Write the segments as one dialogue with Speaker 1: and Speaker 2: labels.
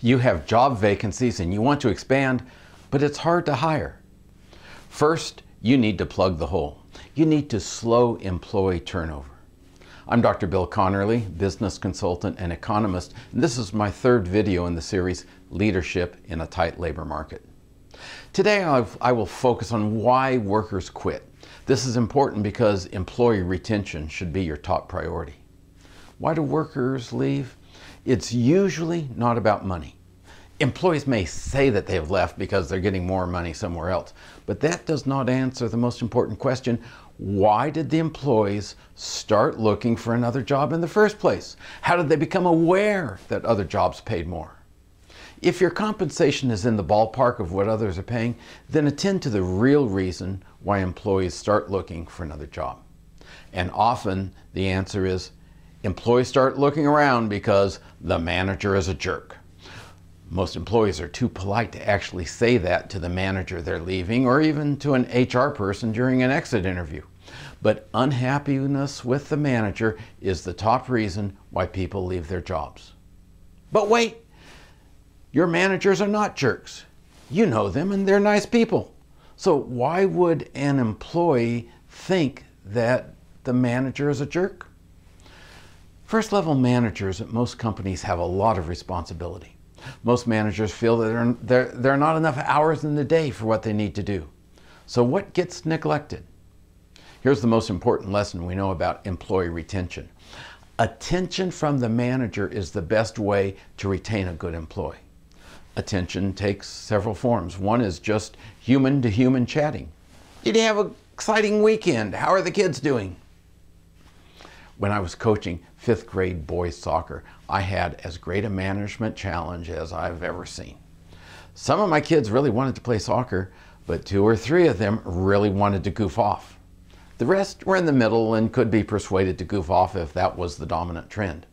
Speaker 1: You have job vacancies and you want to expand, but it's hard to hire. First, you need to plug the hole. You need to slow employee turnover. I'm Dr. Bill Conerly, business consultant and economist, and this is my third video in the series, Leadership in a Tight Labor Market. Today I will focus on why workers quit. This is important because employee retention should be your top priority. Why do workers leave? It's usually not about money. Employees may say that they have left because they're getting more money somewhere else, but that does not answer the most important question. Why did the employees start looking for another job in the first place? How did they become aware that other jobs paid more? If your compensation is in the ballpark of what others are paying, then attend to the real reason why employees start looking for another job. And often the answer is employees start looking around because the manager is a jerk. Most employees are too polite to actually say that to the manager they're leaving or even to an HR person during an exit interview. But unhappiness with the manager is the top reason why people leave their jobs. But wait, your managers are not jerks. You know them and they're nice people. So why would an employee think that the manager is a jerk? First level managers at most companies have a lot of responsibility. Most managers feel that there are not enough hours in the day for what they need to do. So what gets neglected? Here's the most important lesson we know about employee retention. Attention from the manager is the best way to retain a good employee. Attention takes several forms. One is just human to human chatting. Did you have an exciting weekend? How are the kids doing? When I was coaching 5th grade boys soccer, I had as great a management challenge as I've ever seen. Some of my kids really wanted to play soccer, but 2 or 3 of them really wanted to goof off. The rest were in the middle and could be persuaded to goof off if that was the dominant trend.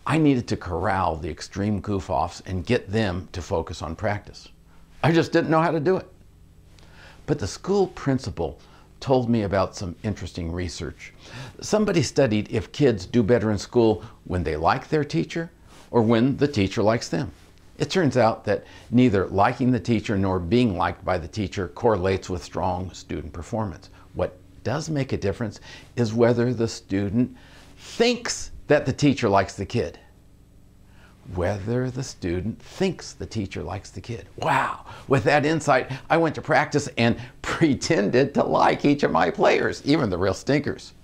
Speaker 1: I needed to corral the extreme goof-offs and get them to focus on practice. I just didn't know how to do it. But the school principal told me about some interesting research. Somebody studied if kids do better in school when they like their teacher or when the teacher likes them. It turns out that neither liking the teacher nor being liked by the teacher correlates with strong student performance. What does make a difference is whether the student thinks that the teacher likes the kid. Whether the student thinks the teacher likes the kid. Wow, with that insight, I went to practice and pretended to like each of my players, even the real stinkers.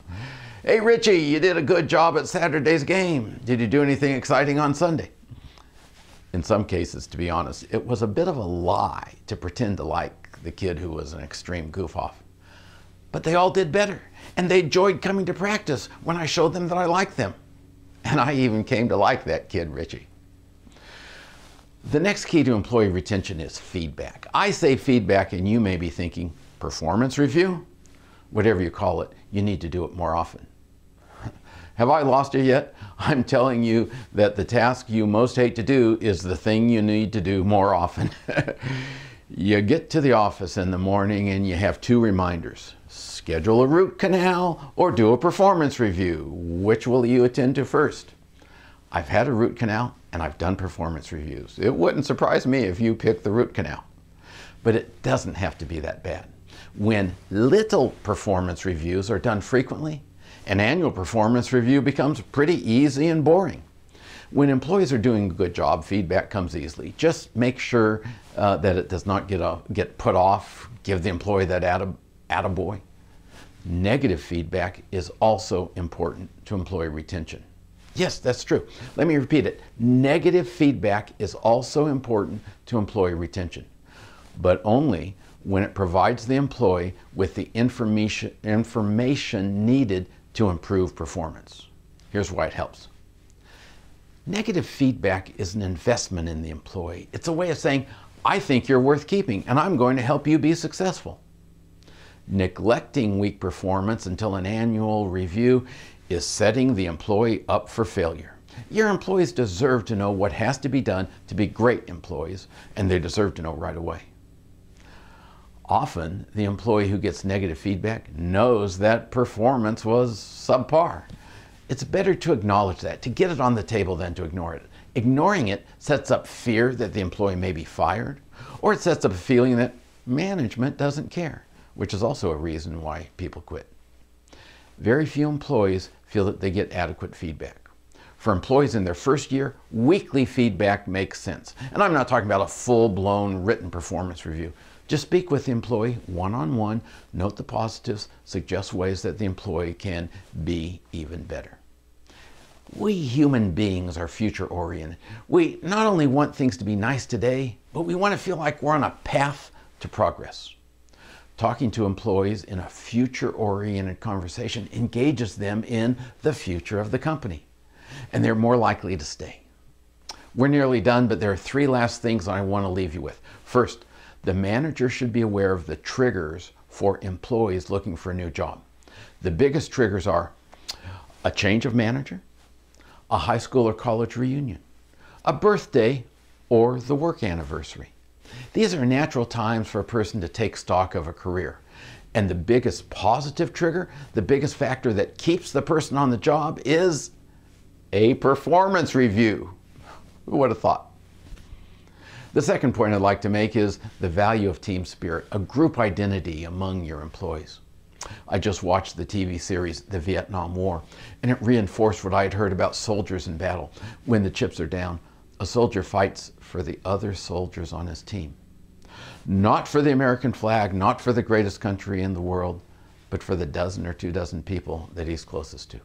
Speaker 1: Hey Richie, you did a good job at Saturday's game. Did you do anything exciting on Sunday? In some cases, to be honest, it was a bit of a lie to pretend to like the kid who was an extreme goof-off. But they all did better, and they enjoyed coming to practice when I showed them that I liked them. And I even came to like that kid, Richie. The next key to employee retention is feedback. I say feedback and you may be thinking, performance review? Whatever you call it, you need to do it more often. Have I lost you yet? I'm telling you that the task you most hate to do is the thing you need to do more often. You get to the office in the morning and you have 2 reminders. Schedule a root canal or do a performance review. Which will you attend to first? I've had a root canal and I've done performance reviews. It wouldn't surprise me if you picked the root canal. But it doesn't have to be that bad. When little performance reviews are done frequently, an annual performance review becomes pretty easy and boring. When employees are doing a good job, feedback comes easily. Just make sure that it does not get put off. Give the employee that attaboy. Negative feedback is also important to employee retention. Yes, that's true. Let me repeat it. Negative feedback is also important to employee retention, but only when it provides the employee with the information needed to improve performance. Here's why it helps. Negative feedback is an investment in the employee. It's a way of saying, I think you're worth keeping and I'm going to help you be successful. Neglecting weak performance until an annual review is setting the employee up for failure. Your employees deserve to know what has to be done to be great employees, and they deserve to know right away. Often, the employee who gets negative feedback knows that performance was subpar. It's better to acknowledge that, to get it on the table than to ignore it. Ignoring it sets up fear that the employee may be fired, or it sets up a feeling that management doesn't care, which is also a reason why people quit. Very few employees feel that they get adequate feedback. For employees in their first year, weekly feedback makes sense. And I'm not talking about a full-blown written performance review. Just speak with the employee one-on-one, note the positives, suggest ways that the employee can be even better. We human beings are future-oriented. We not only want things to be nice today, but we want to feel like we're on a path to progress. Talking to employees in a future-oriented conversation engages them in the future of the company, and they're more likely to stay. We're nearly done, but there are 3 last things I want to leave you with. First, the manager should be aware of the triggers for employees looking for a new job. The biggest triggers are a change of manager, a high school or college reunion, a birthday, or the work anniversary. These are natural times for a person to take stock of a career. And the biggest positive trigger, the biggest factor that keeps the person on the job is a performance review. Who would have thought? The second point I'd like to make is the value of team spirit, a group identity among your employees. I just watched the TV series, The Vietnam War, and it reinforced what I had heard about soldiers in battle. When the chips are down, a soldier fights for the other soldiers on his team. Not for the American flag, not for the greatest country in the world, but for the dozen or 2 dozen people that he's closest to.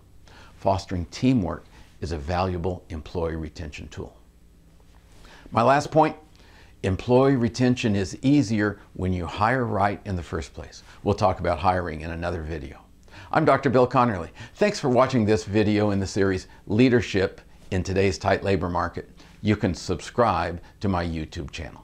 Speaker 1: Fostering teamwork is a valuable employee retention tool. My last point, employee retention is easier when you hire right in the first place. We'll talk about hiring in another video. I'm Dr. Bill Conerly. Thanks for watching this video in the series Leadership in Today's Tight Labor Market. You can subscribe to my YouTube channel.